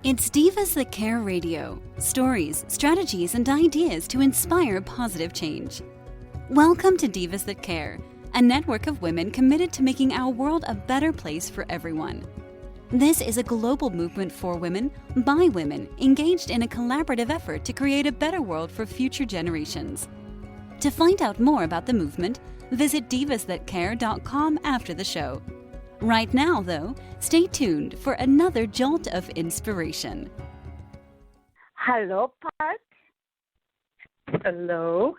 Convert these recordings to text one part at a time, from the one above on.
It's Divas That Care Radio. Stories, strategies, and ideas to inspire positive change. Welcome to Divas That Care, a network of women committed to making our world a better place for everyone. This is a global movement for women, by women, engaged in a collaborative effort to create a better world for future generations. To find out more about the movement, visit divasthatcare.com after the show. Right now, though, stay tuned for another jolt of inspiration. Hello, Pat. Hello.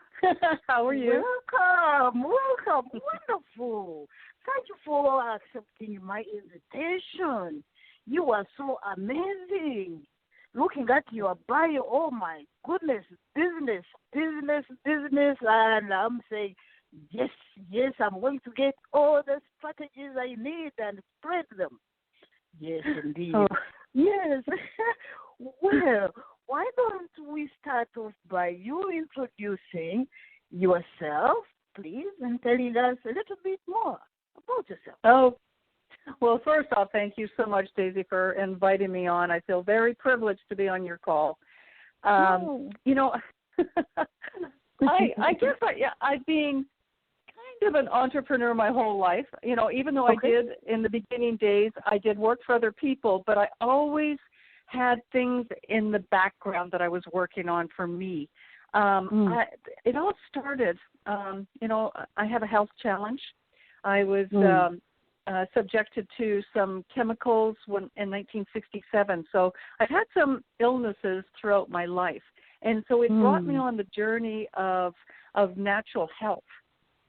How are you? Welcome. Wonderful. Thank you for accepting my invitation. You are so amazing. Looking at your bio, oh my goodness, business, and I'm saying, yes, I'm going to get all the strategies I need and spread them. Yes, indeed. Oh. Yes. Well, why don't we start off by you introducing yourself, please, and telling us a little bit more about yourself. Oh, well, first off, thank you so much, Daisy, for inviting me on. I feel very privileged to be on your call. You know, I guess I've been kind of an entrepreneur my whole life. You know, even though I did in the beginning days, I did work for other people, but I always had things in the background that I was working on for me. It all started, you know, I have a health challenge. I was subjected to some chemicals in 1967. So I've had some illnesses throughout my life. And so it brought me on the journey of natural health.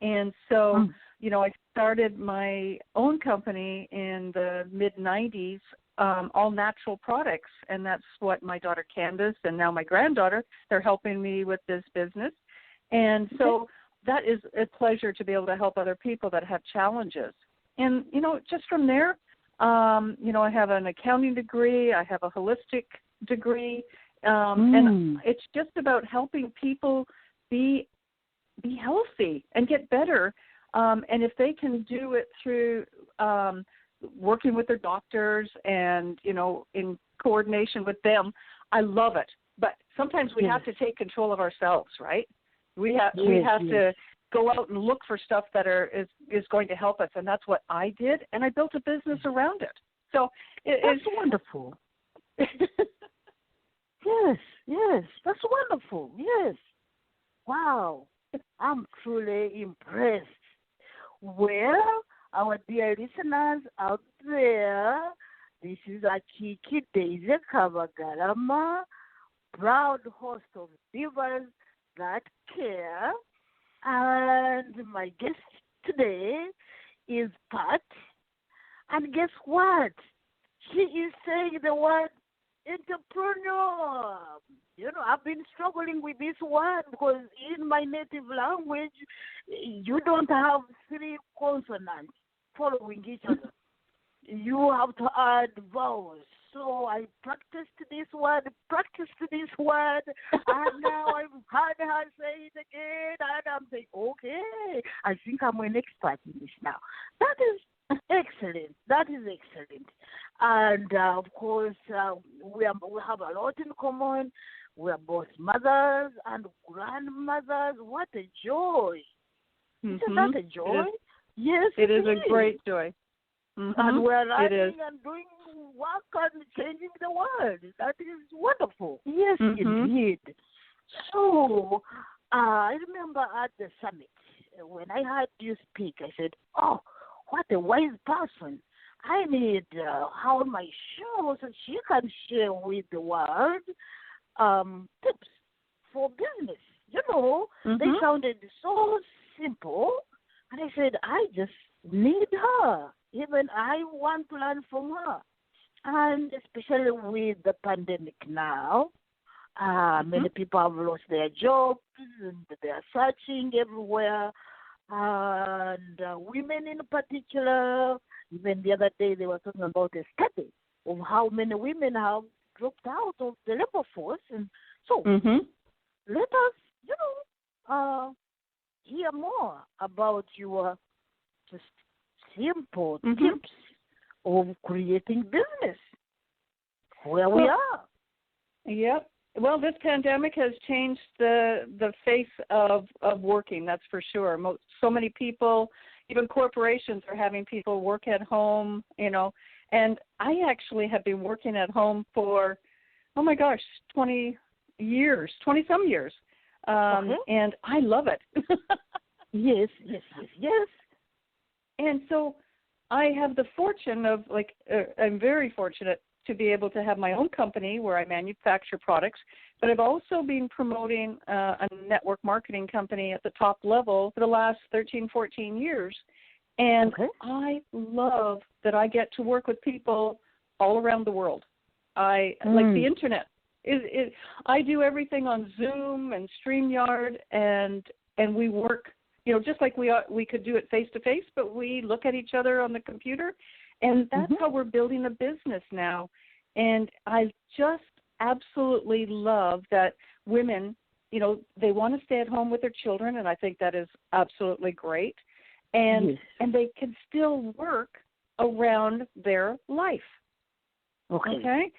And so, you know, I started my own company in the mid-90s, all natural products. And that's what my daughter Candace and now my granddaughter, they're helping me with this business. And so that is a pleasure to be able to help other people that have challenges. And, you know, just from there, you know, I have an accounting degree, I have a holistic degree, and it's just about helping people be healthy and get better. And if they can do it through working with their doctors and, you know, in coordination with them, I love it. But sometimes we have to take control of ourselves, right? We have to go out and look for stuff that is going to help us, and that's what I did, and I built a business around it. So it's wonderful. Yes, that's wonderful. Yes. Wow, I'm truly impressed. Well, our dear listeners out there, this is Akiki Daisy Kavagarama, proud host of Divas That Care. And my guest today is Pat. And guess what? She is saying the word entrepreneur. You know, I've been struggling with this word because in my native language, you don't have three consonants following each other. You have to add vowels. So I practiced this word, and now I've heard her say it again, and I'm saying, okay, I think I'm an expert in this now. That is excellent. And, of course, we have a lot in common. We are both mothers and grandmothers. What a joy. Isn't that a joy? Yes, it is a great joy. And we're learning and doing work and changing the world. That is wonderful. Yes, indeed. So, I remember at the summit, when I heard you speak, I said, oh, what a wise person. I need her on my show so she can share with the world tips for business. You know, they sounded so simple. And I said, I just need her. Even I want to learn from her. And especially with the pandemic now, many people have lost their jobs and they are searching everywhere. And women in particular, even the other day they were talking about a study of how many women have dropped out of the labor force. And so let us, you know, hear more about your just simple tips of creating business. where we are. Yep. Well, this pandemic has changed the face of working, that's for sure. So many people, even corporations, are having people work at home, and I actually have been working at home for, 20 years, 20-some years, and I love it. Yes. And so I have the fortune of, I'm very fortunate to be able to have my own company where I manufacture products, but I've also been promoting a network marketing company at the top level for the last 13, 14 years. And I love that I get to work with people all around the world. Like the internet. I do everything on Zoom and StreamYard, and we work, just like we could do it face-to-face, but we look at each other on the computer. And that's how we're building a business now. And I just absolutely love that women, they want to stay at home with their children, and I think that is absolutely great. And they can still work around their life. Okay?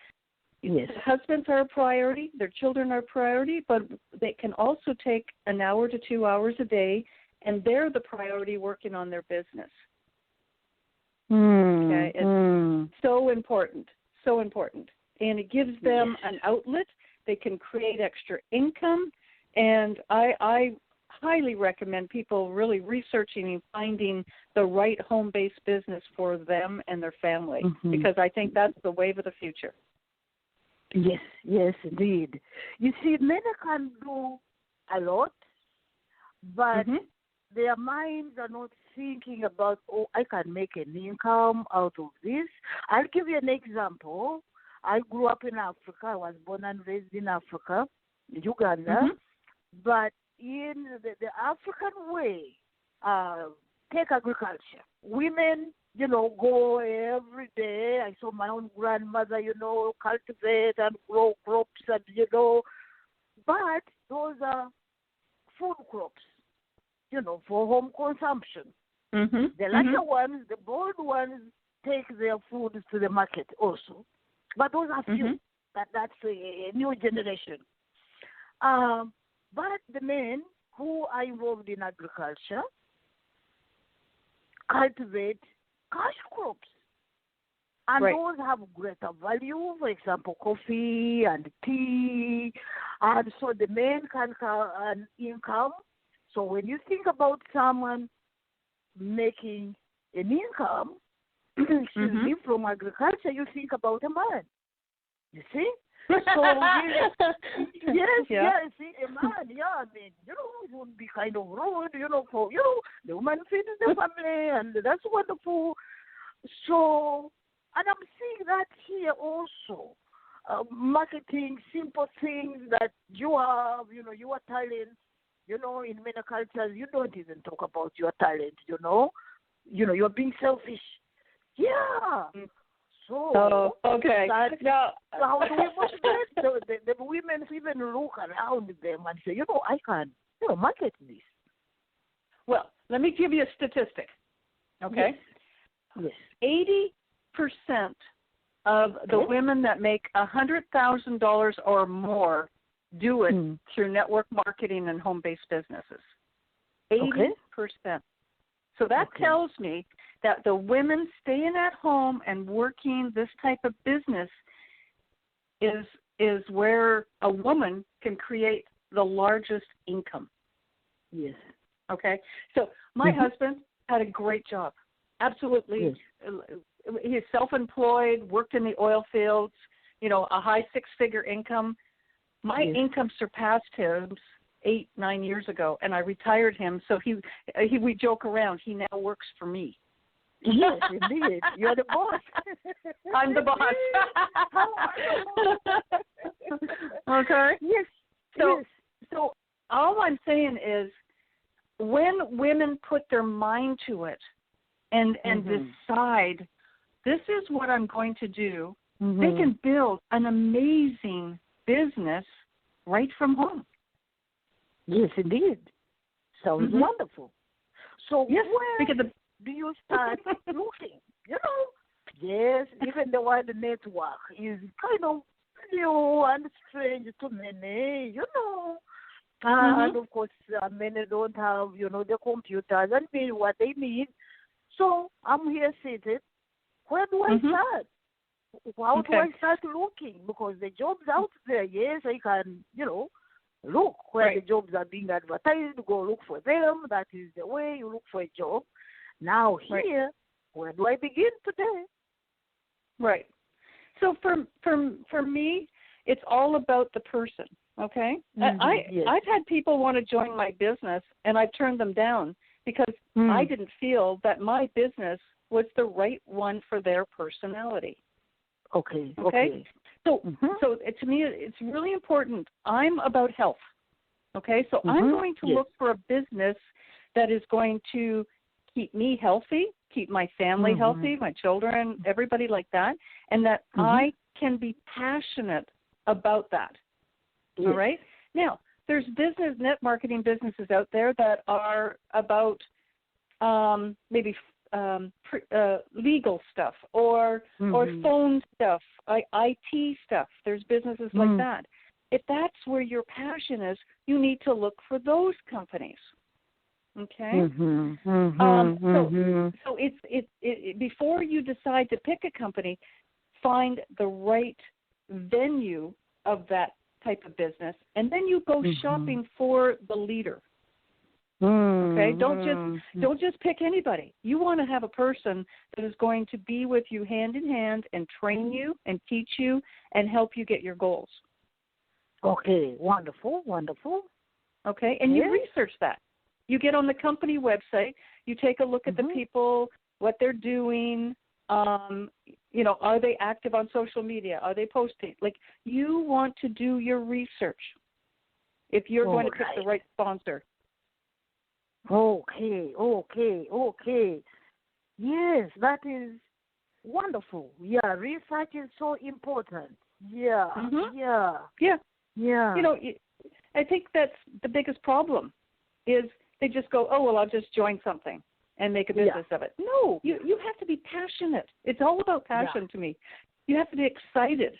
Yes. Husbands are a priority, their children are a priority, but they can also take an hour to 2 hours a day, and they're the priority working on their business. Okay, it's so important, and it gives them an outlet. They can create extra income, and I highly recommend people really researching and finding the right home-based business for them and their family, because I think that's the wave of the future. Yes, indeed. You see, men can do a lot, but their minds are not thinking about, I can make an income out of this. I'll give you an example. I grew up in Africa. I was born and raised in Africa, Uganda. But in the African way, take agriculture. Women, go every day. I saw my own grandmother, cultivate and grow crops and, but those are food crops, for home consumption. The latter ones, the bold ones, take their food to the market also. But those are few. That's a new generation. But the men who are involved in agriculture cultivate cash crops. And those have greater value, for example, coffee and tea. And so the men can have an income. So when you think about someone making an income, from agriculture, you think about a man. You see? So, yes, see, a man, it would be kind of rude, for, the woman feeds the family, and that's wonderful. So, and I'm seeing that here also. Marketing, simple things that you have, your talent, in many cultures, you don't even talk about your talent, you're being selfish. Yeah. So, okay. Now, how do we motivate the women to even look around them and say, I can, market this? Well, let me give you a statistic, okay? Yes. 80% of the women that make $100,000 or more do it through network marketing and home-based businesses. 80%. So that tells me that the women staying at home and working this type of business is where a woman can create the largest income. Yes. Okay? So my husband had a great job. Absolutely. Yes. He's self-employed, worked in the oil fields, a high six-figure income. My income surpassed his 8-9 years ago, and I retired him. So we joke around. He now works for me. Yes, indeed. You're the boss. I'm the boss. Okay. Yes. So all I'm saying is, when women put their mind to it and decide, this is what I'm going to do, they can build an amazing business right from home. Yes, indeed. Sounds wonderful. So where do you start looking? Yes, even the wide network is kind of new and strange to many, And of course, many don't have, the computers and mean what they need. So I'm here seated. Where do I start? How do I start looking? Because the jobs out there, yes, I can, look where the jobs are being advertised, go look for them. That is the way you look for a job. Now here, where do I begin today? Right. So for me, it's all about the person, okay? I've had people want to join my business, and I've turned them down because I didn't feel that my business was the right one for their personality. Okay. So to me, it's really important. I'm about health, okay? So I'm going to look for a business that is going to keep me healthy, keep my family healthy, my children, everybody like that, and that I can be passionate about that. All right? Now, there's net marketing businesses out there that are about maybe legal stuff or phone stuff, IT stuff. There's businesses like that. If that's where your passion is, you need to look for those companies. Okay. So it's before you decide to pick a company, find the right venue of that type of business, and then you go shopping for the leader. Okay, don't just pick anybody. You want to have a person that is going to be with you hand in hand and train you and teach you and help you get your goals. Okay, wonderful. Okay, and you research that. You get on the company website, you take a look at the people, what they're doing, are they active on social media? Are they posting? Like, you want to do your research if you're going to pick the right sponsor. Okay. Yes, that is wonderful. Yeah, research is so important. Yeah. I think that's the biggest problem is they just go, oh, well, I'll just join something and make a business of it. No, you have to be passionate. It's all about passion to me. You have to be excited.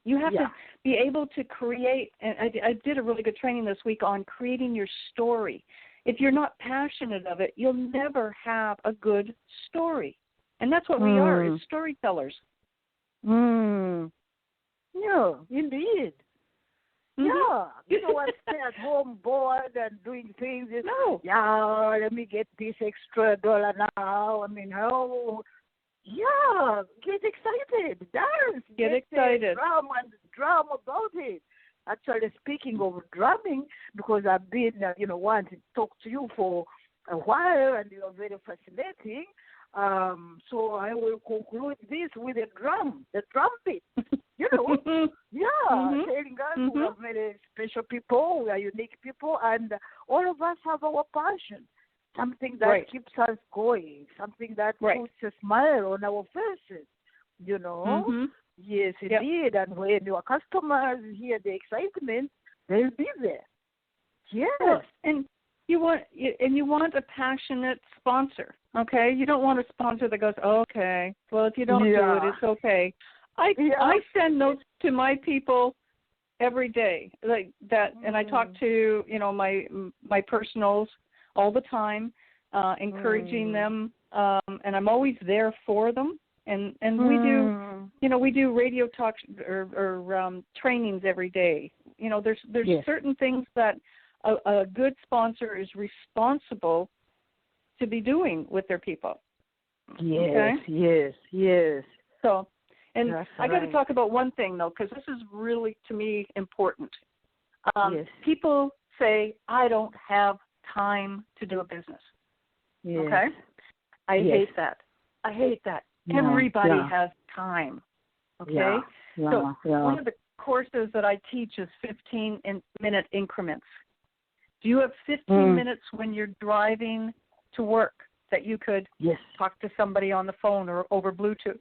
You have to be able to create, and I did a really good training this week on creating your story. If you're not passionate of it, you'll never have a good story. And that's what we are, is storytellers. Yeah, indeed. Yeah, I stay at home bored and doing things. No. Yeah, let me get this extra $1 now. I mean, get excited, dance, get excited, drum about it. Actually, speaking of drumming, because I've been, wanting to talk to you for a while, and you're very fascinating. So I will conclude this with a drum, the trumpet. Telling us we are very special people, we are unique people, and all of us have our passion, something that keeps us going, something that puts a smile on our faces, Yes, indeed, and when your customers hear the excitement, they'll be there. Yes. Well, and you want a passionate sponsor, okay? You don't want a sponsor that goes, okay, well, if you don't do it, it's okay. I send notes to my people every day like that, and I talk to my personals all the time, encouraging them, and I'm always there for them. And we do radio talk or trainings every day. There's certain things that a good sponsor is responsible to be doing with their people. Yes. So, and I got to talk about one thing though, because this is really to me important. People say I don't have time to do a business. Yes. Okay, I hate that. Everybody has time, okay? So one of the courses that I teach is 15-minute increments. Do you have 15 minutes when you're driving to work that you could talk to somebody on the phone or over Bluetooth?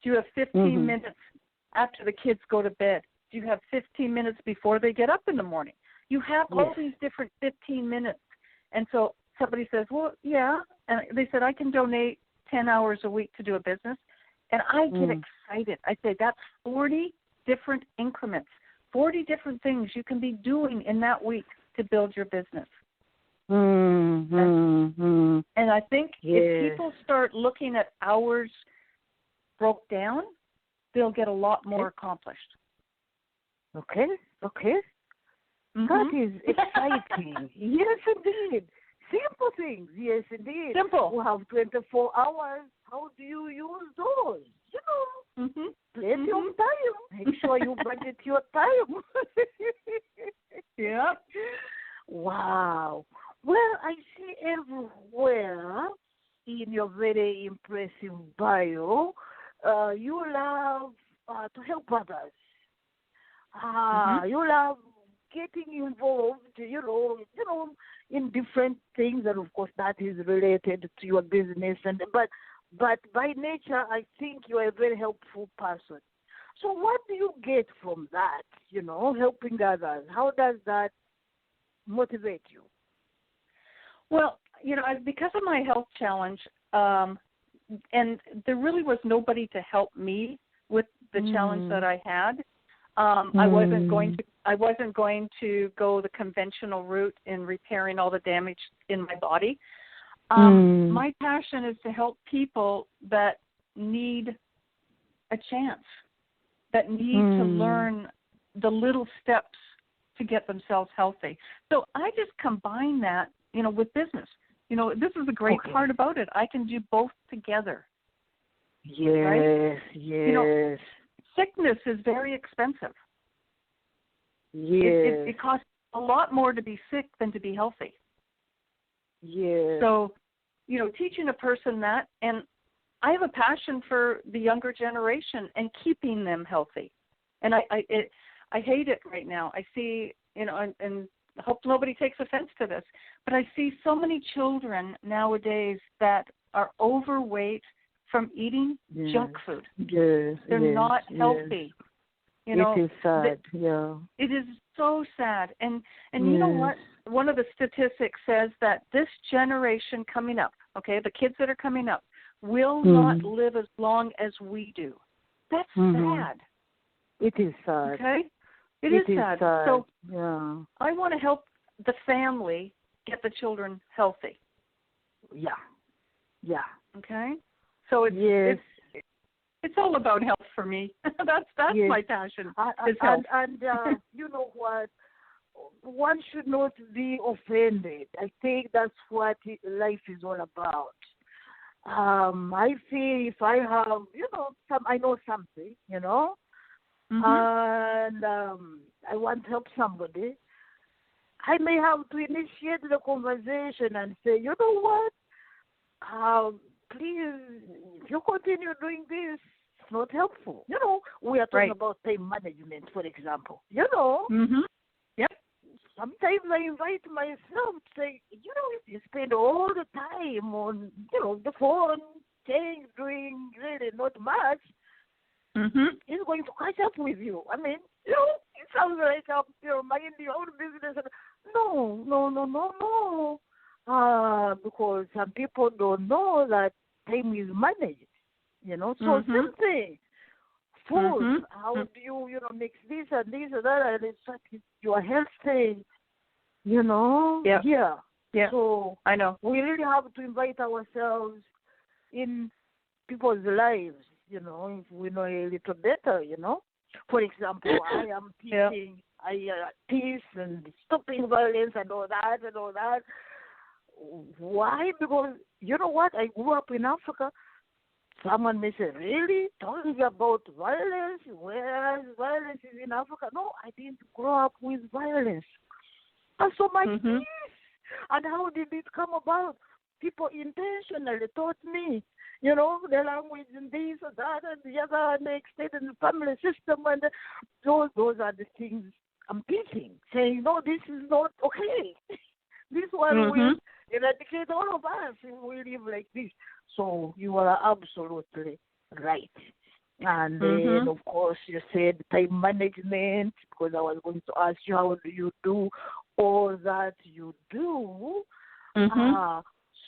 Do you have 15 minutes after the kids go to bed? Do you have 15 minutes before they get up in the morning? You have all these different 15 minutes. And so somebody says, well, yeah. And they said, I can donate 10 hours a week to do a business. And I get excited. I say that's 40 different increments, 40 different things you can be doing in that week to build your business. And I think if people start looking at hours broke down, they'll get a lot more accomplished. Okay. That is exciting. Yes, indeed. Simple things. Yes, indeed. Simple. We have 24 hours. How do you use those? Plenty of time. Make sure you budget your time. Yeah. Wow. Well, I see everywhere in your very impressive bio, you love to help others. You love getting involved, in different things, and of course that is related to your business. But by nature, I think you are a very helpful person. So what do you get from that? Helping others. How does that motivate you? Well, because of my health challenge, and there really was nobody to help me with the challenge that I had. I wasn't going to go the conventional route in repairing all the damage in my body. My passion is to help people that need a chance, that need to learn the little steps to get themselves healthy. So I just combine that, with business. This is the great part about it. I can do both together. Yes, right? yes. Sickness is very expensive. Yes. It costs a lot more to be sick than to be healthy. Yes. So, teaching a person that, and I have a passion for the younger generation and keeping them healthy. And I hate it right now. I see, and I hope nobody takes offense to this, but I see so many children nowadays that are overweight from eating junk food. Yes. They're not healthy. It is sad. It is so sad. And you know what? One of the statistics says that this generation coming up, the kids that are coming up, will not live as long as we do. That's sad. It is sad. Okay? It is sad. So I want to help the family get the children healthy. Yeah. Okay? So it's all about health for me. That's my passion. Is health. And you know what? One should not be offended. I think that's what life is all about. I feel if I have, I know something, and I want to help somebody, I may have to initiate the conversation and say, you know what? Please, if you continue doing this, it's not helpful. We are talking about time management, for example. Yep. Sometimes I invite myself to say, if you spend all the time on, the phone, doing really not much, it's going to catch up with you. I mean, it sounds like minding your own business. No. Because some people don't know that time is managed, So same thing. Food, how do you, mix this and this and that, and it's like your health thing, Yeah. So I know. we really have to invite ourselves in people's lives, if we know a little better, For example, I am teaching peace and stopping violence and all that. Why? Because you know what? I grew up in Africa. Someone may say, really? Talking about violence? Whereas violence is in Africa? No, I didn't grow up with violence. And so my peace. And how did it come about? People intentionally taught me, the language and this and that and the other, and the extended family system, and those are the things I'm teaching, saying, no, this is not okay. This one will eradicate all of us if we live like this. So you are absolutely right. And then, of course, you said time management, because I was going to ask you, how do you do all that you do?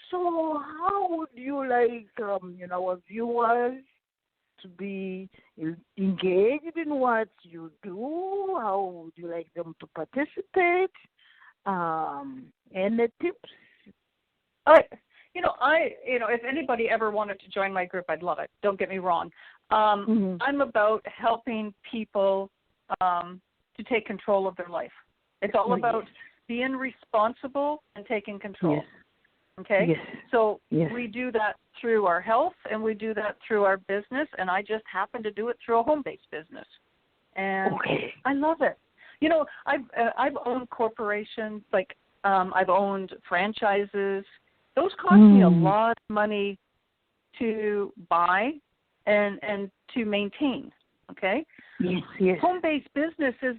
So how would you like, our viewers to be engaged in what you do? How would you like them to participate? Any tips? If anybody ever wanted to join my group, I'd love it. Don't get me wrong. I'm about helping people to take control of their life. It's all about being responsible and taking control. Yes. Okay? Yes. So yes. we do that through our health, and we do that through our business, and I just happen to do it through a home-based business. And I love it. I've owned corporations, I've owned franchises. Those cost me a lot of money to buy and to maintain, okay? Yes, yes. Home-based businesses,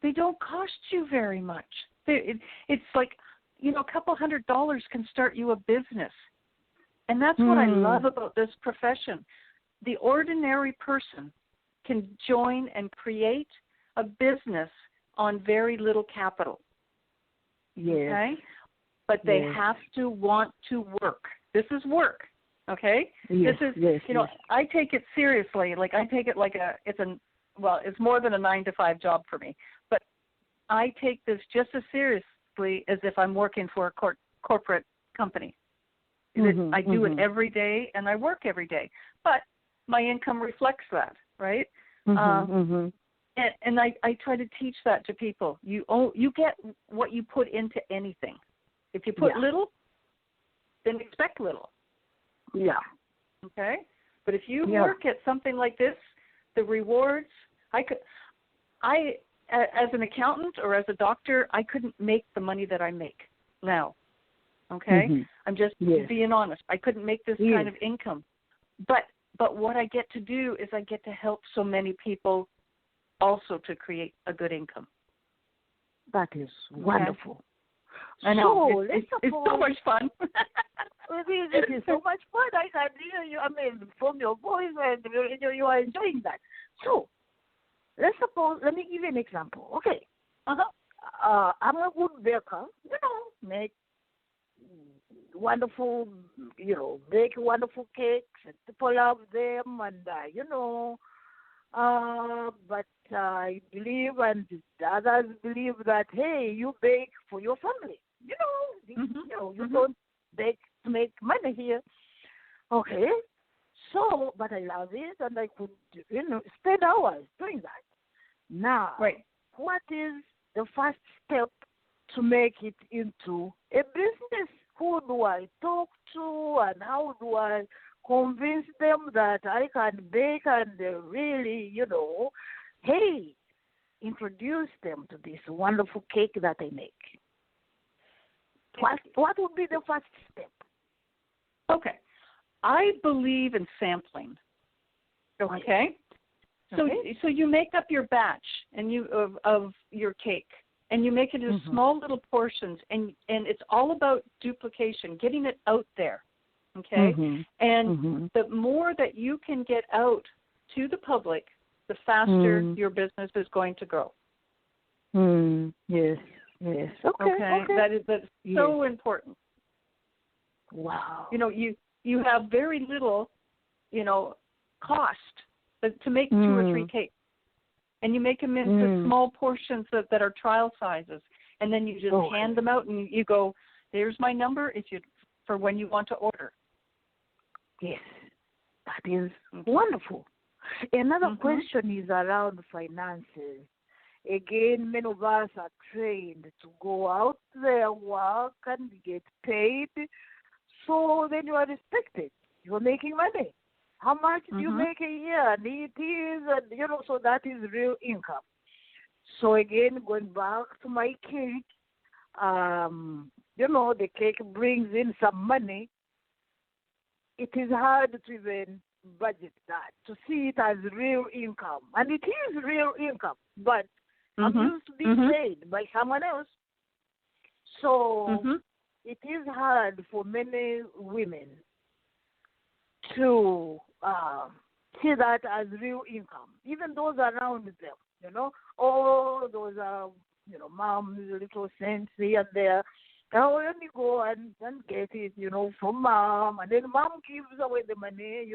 they don't cost you very much. It's like, a couple $100 can start you a business. And that's what I love about this profession. The ordinary person can join and create a business on very little capital. Yes. Okay? But they have to want to work. This is work, okay? Yes, this is, I take it seriously. I take it like it's more than a 9-to-5 job for me. But I take this just as seriously as if I'm working for a corporate company. I do it every day, and I work every day. But my income reflects that, right? And I try to teach that to people. You get what you put into anything. If you put little, then expect little. Yeah. Okay? But if you work at something like this, the rewards, as an accountant or as a doctor, I couldn't make the money that I make now. Okay? I'm just being honest. I couldn't make this kind of income. But what I get to do is I get to help so many people also to create a good income. That is wonderful. I know. So, it's so much fun. It is so much fun. I can hear you. From your voice, and you are enjoying that. So, let me give you an example. Okay. I'm a good baker. Make wonderful, bake wonderful cakes. And people love them, and but I believe, and others believe that, hey, you bake for your family. You don't bake to make money here. Okay. So, but I love it, and I could, spend hours doing that. Now, what is the first step to make it into a business? Who do I talk to, and how do I convince them that I can bake and really, hey, introduce them to this wonderful cake that I make? What would be the first step? Okay. I believe in sampling. Okay? So you make up your batch of your cake, and you make it in small little portions, and it's all about duplication, getting it out there. Okay? And the more that you can get out to the public, the faster your business is going to grow. Yes. Okay. That's so important. Wow. You have very little, cost to make 2 or 3 cakes. And you make them into small portions that are trial sizes. And then you just hand them out, and you go, there's my number for when you want to order. Yes. That is wonderful. Another question is around finances. Again, many of us are trained to go out there, work, and get paid. So then you are respected. You're making money. How much do you make a year? And it is, so that is real income. So again, going back to my cake, the cake brings in some money. It is hard to even budget that, to see it as real income. And it is real income, but I'm used to being paid by someone else. So it is hard for many women to see that as real income, even those around them, those are, moms, little cents here and there. Now let me go and get it, from mom, and then mom gives away the money,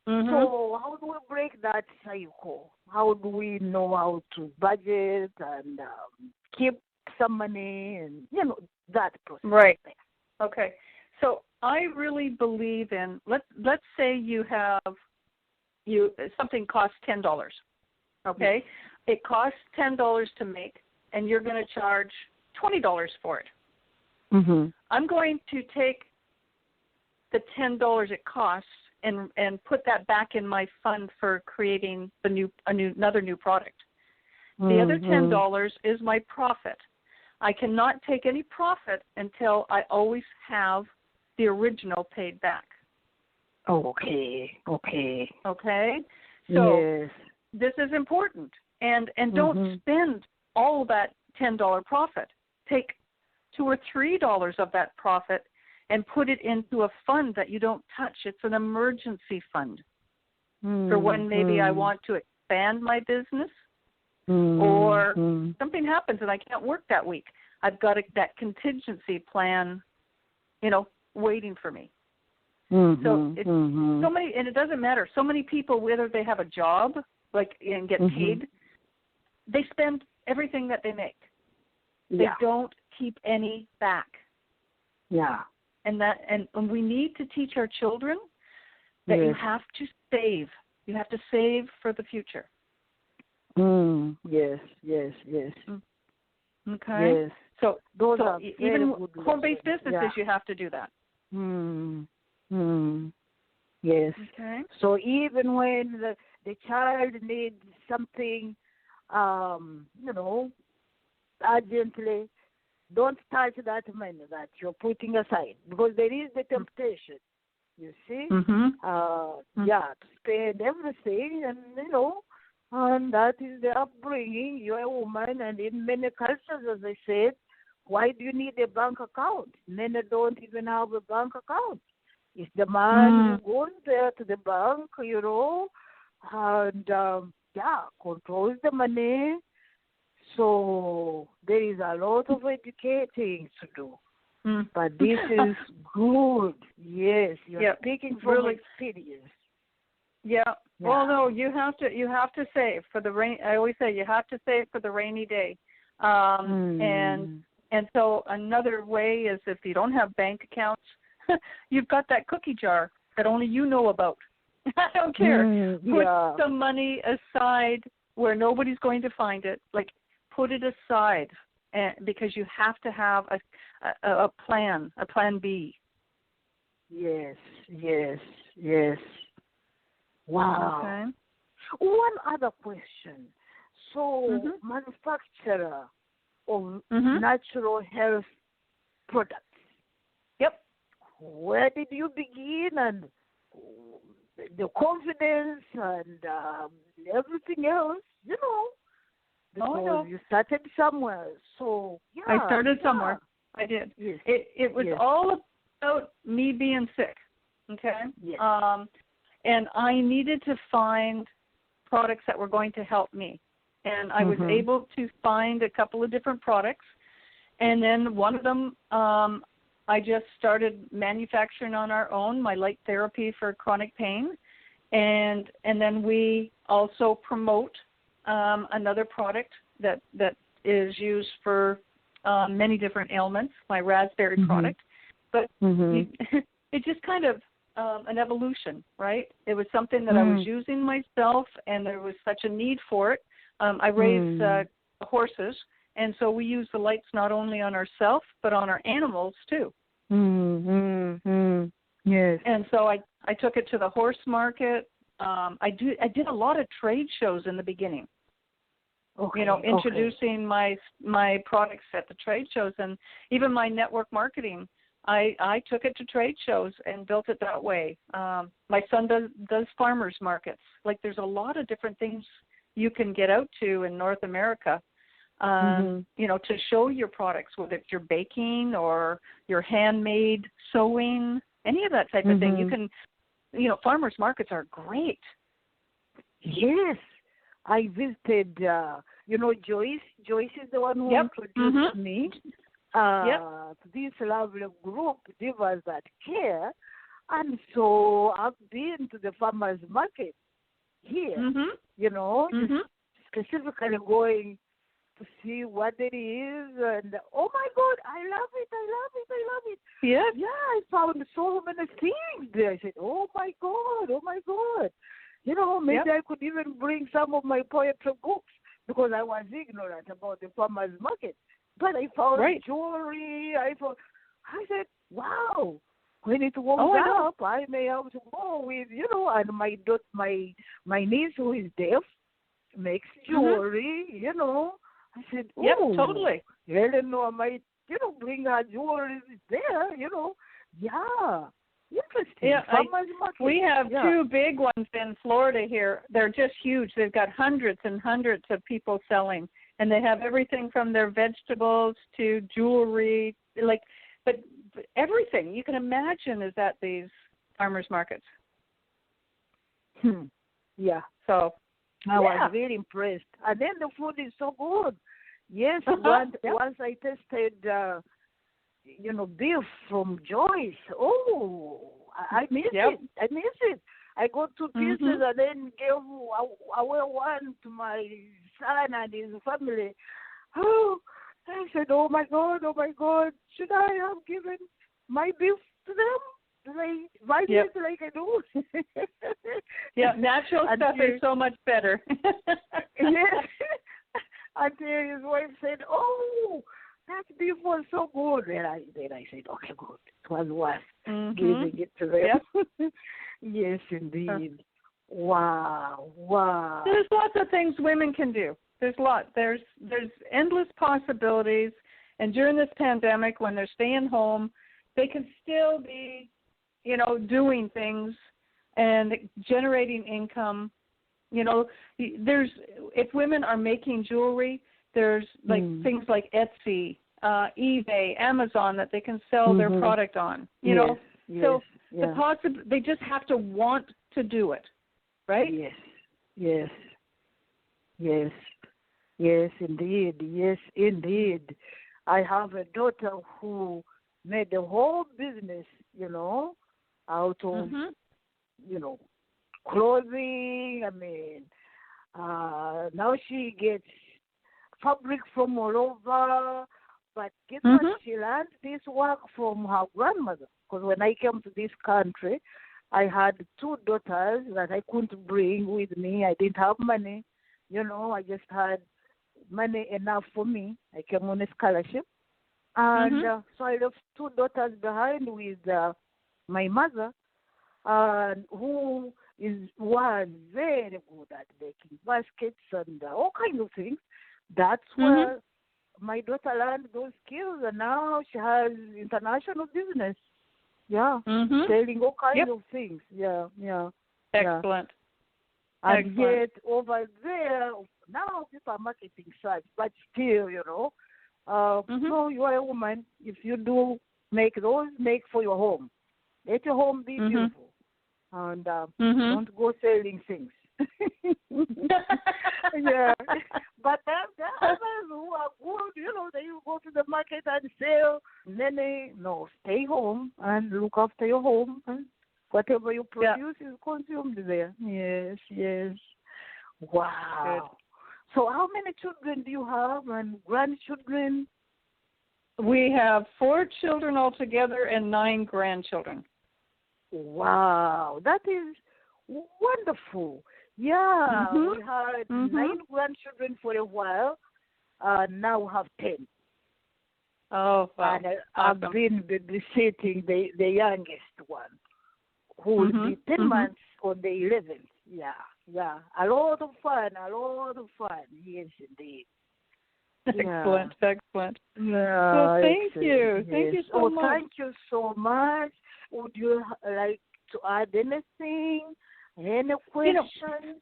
Mm-hmm. So how do we break that cycle? How do we know how to budget and keep some money and, that process? Right. Okay. So I really believe in, let's say something costs $10. Okay? Yes. It costs $10 to make, and you're going to charge $20 for it. Mm-hmm. I'm going to take the $10 it costs and put that back in my fund for creating another new product. The other $10 is my profit. I cannot take any profit until I always have the original paid back. Okay. Okay? So yes. this is important. And don't spend all that $10 profit. Take $2 or $3 of that profit and put it into a fund that you don't touch. It's an emergency fund for when maybe I want to expand my business or something happens and I can't work that week. I've got that contingency plan, waiting for me. So it's so many, and it doesn't matter. So many people, whether they have a job, and get paid, they spend everything that they make. They don't keep any back. Yeah. And we need to teach our children that you have to save. You have to save for the future. Yes. Okay. Yes. So those are even home-based businesses, you have to do that. Yes. Okay. So even when the child needs something, urgently, don't touch that money that you're putting aside, because there is the temptation, you see, to spend everything, and and that is the upbringing. You're a woman, and in many cultures, as I said, why do you need a bank account? Many don't even have a bank account. It's the man who goes there to the bank, and controls the money. So there is a lot of educating to do. But this is good. Yes, you're speaking from experience. Yeah. Well, no, you have to save for the rain. I always say you have to save for the rainy day. And so another way is if you don't have bank accounts, you've got that cookie jar that only you know about. I don't care. Put some money aside where nobody's going to find it. Put it aside, because you have to have a plan B. Yes. Wow. Okay. One other question. So, manufacturer of natural health products. Yep. Where did you begin, and the confidence and everything else, because you started somewhere. So, I started somewhere. I did. Yes. It was all about me being sick, okay? Yes. And I needed to find products that were going to help me. And I was able to find a couple of different products. And then one of them, I just started manufacturing on our own, my light therapy for chronic pain. And then we also promote another product that is used for many different ailments, my raspberry product. But it just kind of an evolution, right? It was something that I was using myself, and there was such a need for it. I raised horses, and so we use the lights not only on ourselves, but on our animals, too. Yes. And so I took it to the horse market. I did a lot of trade shows in the beginning. Okay. Introducing my products at the trade shows, and even my network marketing. I took it to trade shows and built it that way. My son does farmers markets. There's a lot of different things you can get out to in North America, to show your products, whether it's your baking or your handmade sewing, any of that type of thing. You can, farmers markets are great. Yes. I visited, Joyce. Joyce is the one who introduced me to this lovely group, Divas That Care. And so I've been to the farmers market here, you know, specifically going to see what it is. And, oh, my God, I love it, I love it, I love it. Yes. Yeah, I found so many things there. I said, oh, my God, oh, my God. You know, maybe I could even bring some of my poetry books because I was ignorant about the farmers market. But I found jewelry. I said, wow, when it warms up, I may have to go with, you know, and my niece who is deaf makes jewelry, you know. I said, oh, totally. Eleanor might, you know, bring her jewelry there, you know. Yeah. Interesting. Yeah, we have two big ones in Florida here. They're just huge. They've got hundreds and hundreds of people selling, and they have everything from their vegetables to jewelry, but everything you can imagine is at these farmers markets. Yeah. So I was really impressed. And then the food is so good. Yes, once I tasted, you know, beef from Joyce. Oh, I miss it. I miss it. I got 2 pieces and then gave away one to my son and his family. Oh, I said, oh my God, should I have given my beef to them? Like I do? Natural stuff is so much better. Yes. Until his wife said, oh, that beef was so good. Then I said, okay, good. It was worth giving it to them. Yep. Yes, indeed. Wow. There's lots of things women can do. There's endless possibilities. And during this pandemic, when they're staying home, they can still be, you know, doing things and generating income. You know, if women are making jewelry, there's things like Etsy, eBay, Amazon that they can sell their product on. You know, so they just have to want to do it, right? Yes, indeed. I have a daughter who made a whole business, you know, out of, you know, clothing. I mean, now she gets fabric from all over. But guess what? She learned this work from her grandmother. Because when I came to this country, I had 2 daughters that I couldn't bring with me. I didn't have money. You know, I just had money enough for me. I came on a scholarship. And so I left 2 daughters behind with my mother, who was very good at making baskets and all kinds of things. That's where my daughter learned those skills, and now she has international business. Yeah, selling all kinds of things. Yeah. Excellent. And yet over there, now people are marketing such, but still, you know, no, you are a woman. If you do make those, make for your home. Let your home be beautiful. And don't go selling things. Yeah. But there are others who are good, you know, they go to the market and sell. And then stay home and look after your home. And whatever you produce is consumed there. Yes. Wow. Good. So how many children do you have and grandchildren? We have 4 children altogether and 9 grandchildren. Wow, that is wonderful. Yeah, we had 9 grandchildren for a while. Now we have 10. Oh, wow. And I've been babysitting the youngest one, who will be 10 months on the 11th. Yeah. A lot of fun. Yes, indeed. Excellent. Yeah. Well, thank you. Thank you so much. Thank you so much. Would you like to add anything? Any questions?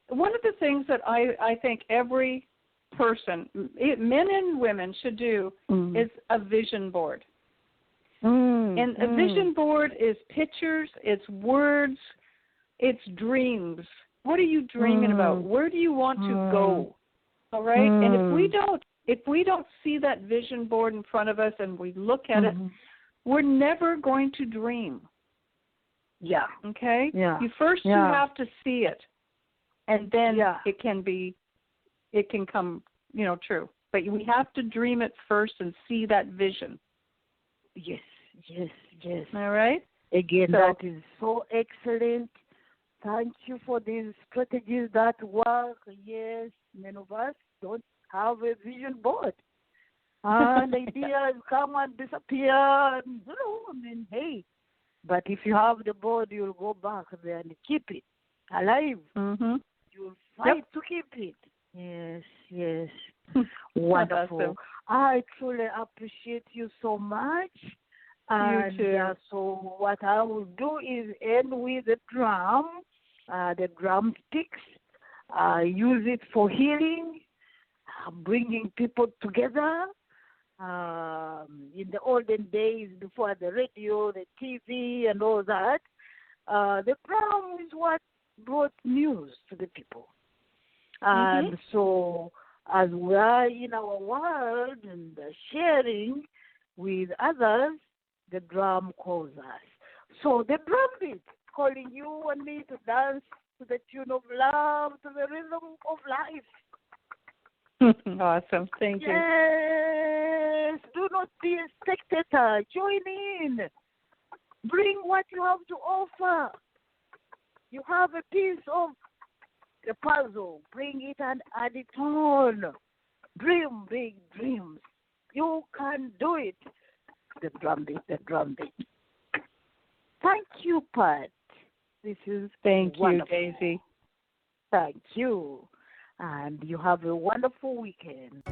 One of the things that I think every person, men and women, should do is a vision board. And a vision board is pictures, it's words, it's dreams. What are you dreaming about? Where do you want to go? All right? And if we don't see that vision board in front of us and we look at it, we're never going to dream. Yeah. Okay? Yeah. You have to see it. And then it can come, true. But we have to dream it first and see that vision. Yes. All right? Again, that is so excellent. Thank you for these strategies that work. Yes, many of us don't have a vision board. And ideas come and disappear. Hey. But if you have the board, you'll go back there and keep it alive. Mm-hmm. You'll fight to keep it. Yes. Wonderful. Awesome. I truly appreciate you so much. And you too. So what I will do is end with the drumsticks. Use it for healing, bringing people together. In the olden days, before the radio, the TV, and all that, the drum is what brought news to the people. And so, as we are in our world and sharing with others, the drum calls us. So the drum beat calling you and me to dance to the tune of love, to the rhythm of life. Awesome. Thank you. Yes. Do not be a spectator. Join in. Bring what you have to offer. You have a piece of the puzzle. Bring it and add it on. Dream big dreams. You can do it. The drum beat. Thank you, Pat. This is wonderful. You, Daisy. Thank you. And you have a wonderful weekend.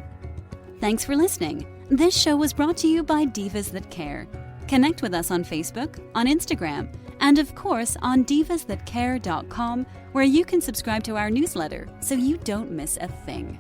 Thanks for listening. This show was brought to you by Divas That Care. Connect with us on Facebook, on Instagram, and of course on divasthatcare.com, where you can subscribe to our newsletter so you don't miss a thing.